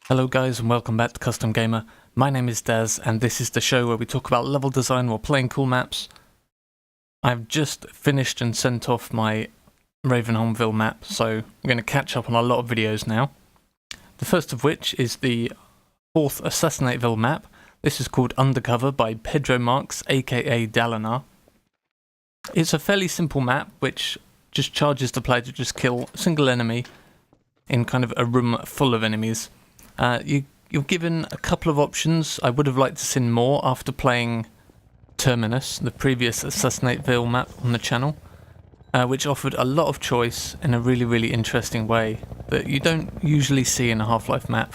Hello guys and welcome back to Custom Gamer. My name is Daz and this is the show where we talk about level design while playing cool maps. I've just finished and sent off my Assassinateville map, so I'm going to catch up on a lot of videos now. The first of which is the 4th Assassinateville map. This is called Undercover by Pedro Marks, aka Dalannar. It's a fairly simple map which just charges the player to just kill a single enemy in kind of a room full of enemies. You're given a couple of options. I would have liked to see more after playing Terminus, the previous Assassinateville map on the channel, which offered a lot of choice in a really interesting way that you don't usually see in a Half-Life map.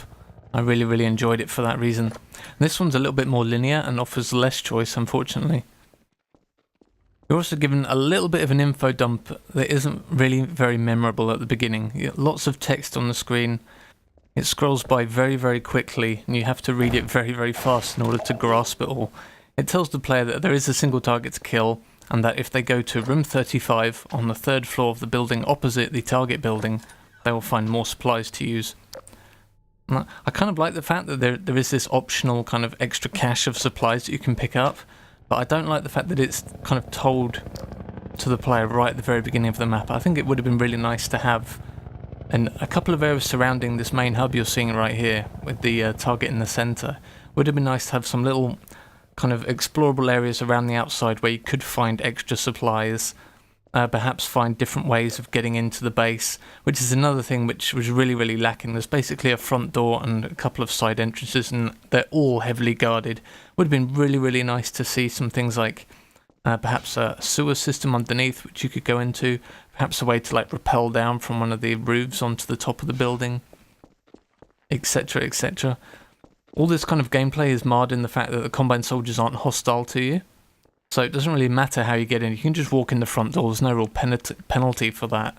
I really enjoyed it for that reason. This one's a little bit more linear and offers less choice, unfortunately. You're also given a little bit of an info dump that isn't really very memorable at the beginning. Lots of text on the screen. It scrolls by very quickly and you have to read it very fast in order to grasp it all. It tells the player that there is a single target to kill and that if they go to room 35 on the 3rd floor of the building opposite the target building, they will find more supplies to use. I kind of like the fact that there is this optional kind of extra cache of supplies that you can pick up, but I don't like the fact that it's kind of told to the player right at the very beginning of the map. I think it would have been really nice to have a couple of areas surrounding this main hub you're seeing right here with the target in the center. Would have been nice to have some little kind of explorable areas around the outside where you could find extra supplies, perhaps find different ways of getting into the base, which is another thing which was really lacking. There's basically a front door and a couple of side entrances and they're all heavily guarded. Would have been really nice to see some things like perhaps a sewer system underneath which you could go into, perhaps a way to like rappel down from one of the roofs onto the top of the building, etc. All this kind of gameplay is marred in the fact that the Combine soldiers aren't hostile to you, so it doesn't really matter how you get in. You can just walk in the front door. There's no real penalty for that.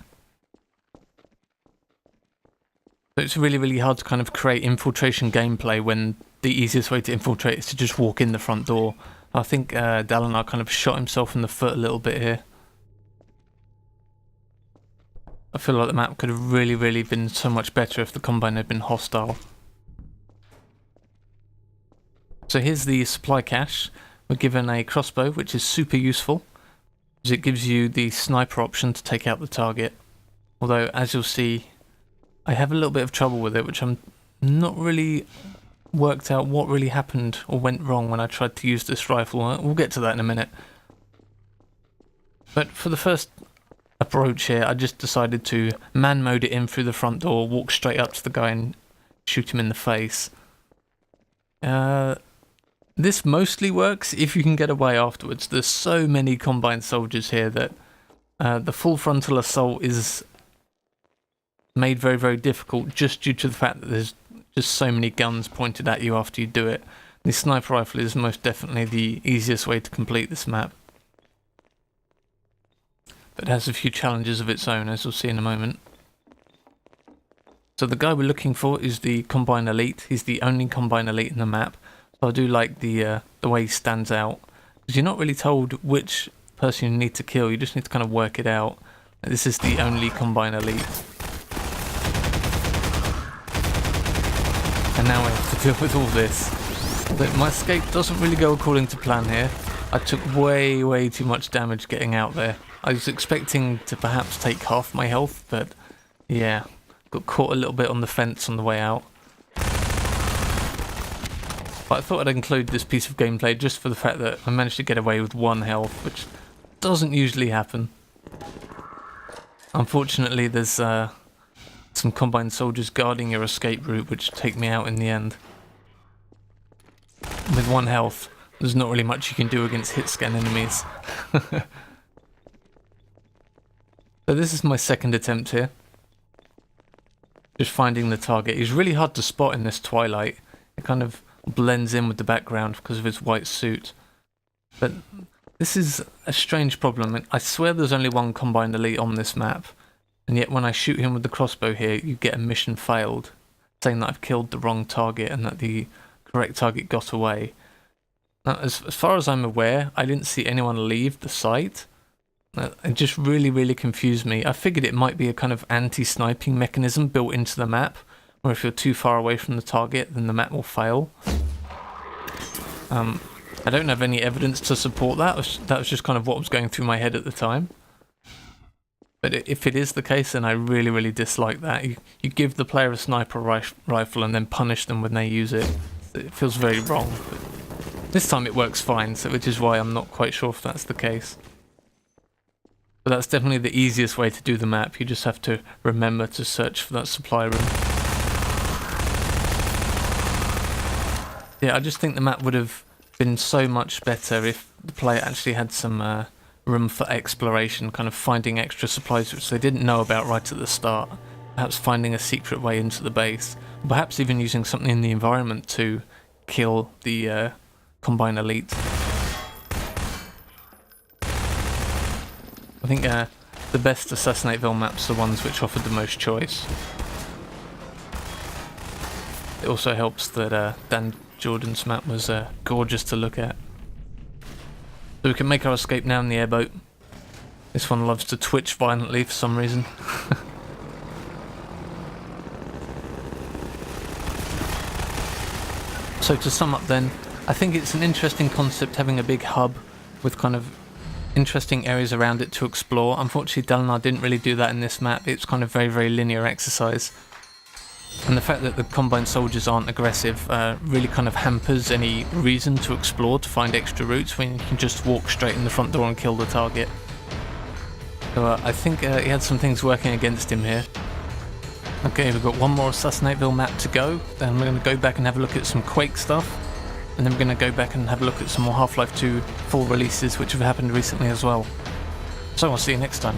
So it's really hard to kind of create infiltration gameplay when the easiest way to infiltrate is to just walk in the front door. I think Dalannar kind of shot himself in the foot a little bit here. I feel like the map could have really been so much better if the Combine had been hostile. So here's the supply cache. We're given a crossbow, which is super useful, because it gives you the sniper option to take out the target. Although, as you'll see, I have a little bit of trouble with it, which I'm not really worked out what really happened or went wrong when I tried to use this rifle. We'll get to that in a minute. But for the first approach here, I just decided to man mode it in through the front door, walk straight up to the guy and shoot him in the face. This mostly works if you can get away afterwards. There's so many Combine soldiers here that the full frontal assault is made very difficult just due to the fact that there's just so many guns pointed at you after you do it. The sniper rifle is most definitely the easiest way to complete this map, but it has a few challenges of its own, as we'll see in a moment. So the guy we're looking for is the Combine Elite. He's the only Combine Elite in the map. So I do like the way he stands out, because you're not really told which person you need to kill. You just need to kind of work it out. This is the only Combine Elite. And now I have to deal with all this. But my escape doesn't really go according to plan here. I took way too much damage getting out there. I was expecting to perhaps take half my health, but yeah, got caught a little bit on the fence on the way out. But I thought I'd include this piece of gameplay just for the fact that I managed to get away with 1 health, which doesn't usually happen. Unfortunately, there's some Combine soldiers guarding your escape route, which take me out in the end. With 1 health, there's not really much you can do against hit scan enemies. So this is my second attempt here. Just finding the target. He's really hard to spot in this twilight. It kind of blends in with the background because of his white suit. But this is a strange problem. I swear there's only 1 Combined Elite on this map, and yet when I shoot him with the crossbow here, you get a mission failed, saying that I've killed the wrong target and that the correct target got away. Now, as far as I'm aware, I didn't see anyone leave the site. It just really confused me. I figured it might be a kind of anti-sniping mechanism built into the map, or if you're too far away from the target, then the map will fail. I don't have any evidence to support that. That was just kind of what was going through my head at the time. But if it is the case, then I really, really dislike that. You give the player a sniper rifle and then punish them when they use it. It feels very wrong. But this time it works fine, so which is why I'm not quite sure if that's the case. But that's definitely the easiest way to do the map. You just have to remember to search for that supply room. Yeah, I just think the map would have been so much better if the player actually had some room for exploration, kind of finding extra supplies which they didn't know about right at the start. Perhaps finding a secret way into the base. Perhaps even using something in the environment to kill the Combine Elite. I think the best Assassinateville maps are the ones which offered the most choice. It also helps that Dan Jordan's map was gorgeous to look at. So we can make our escape now in the airboat. This one loves to twitch violently for some reason. So to sum up then, I think it's an interesting concept having a big hub with kind of interesting areas around it to explore. Unfortunately, Dalannar didn't really do that in this map. It's kind of very, very linear exercise. And the fact that the Combine soldiers aren't aggressive really kind of hampers any reason to explore, to find extra routes when you can just walk straight in the front door and kill the target. So I think he had some things working against him here. Okay, we've got one more Assassinateville map to go, then we're going to go back and have a look at some Quake stuff, and then we're going to go back and have a look at some more Half-Life 2 full releases which have happened recently as well. So I'll see you next time.